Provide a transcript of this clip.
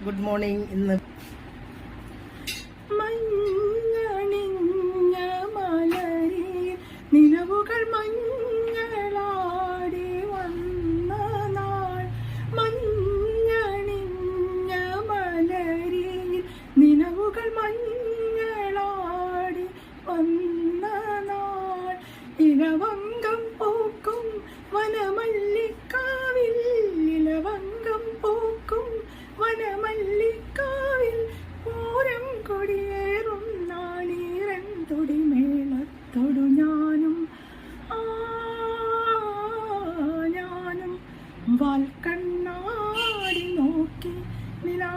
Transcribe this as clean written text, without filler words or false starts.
Good morning. ഇന്ന് മഞ്ഞണിഞ്ഞ മലരിൽ നിലവുകൾ മഞ്ഞളാടി വന്ന നാൾ. മഞ്ഞണിഞ്ഞ മലരിൽ നിലവുകൾ മഞ്ഞളാടി വന്ന നാൾ. ഇലവങ്കം പൂക്കും വനമല്ലിക്കാവിൽ, ഇലവങ്കം പൂക്കും വനമല്ലിക്കാവിൽ പൂരം കൊടിയേറും നാളീരൻ തൊടിമേളത്തൊടു ഞാനും ഞാനും വാൽക്കണ്ണാടി നോക്കി നിലാ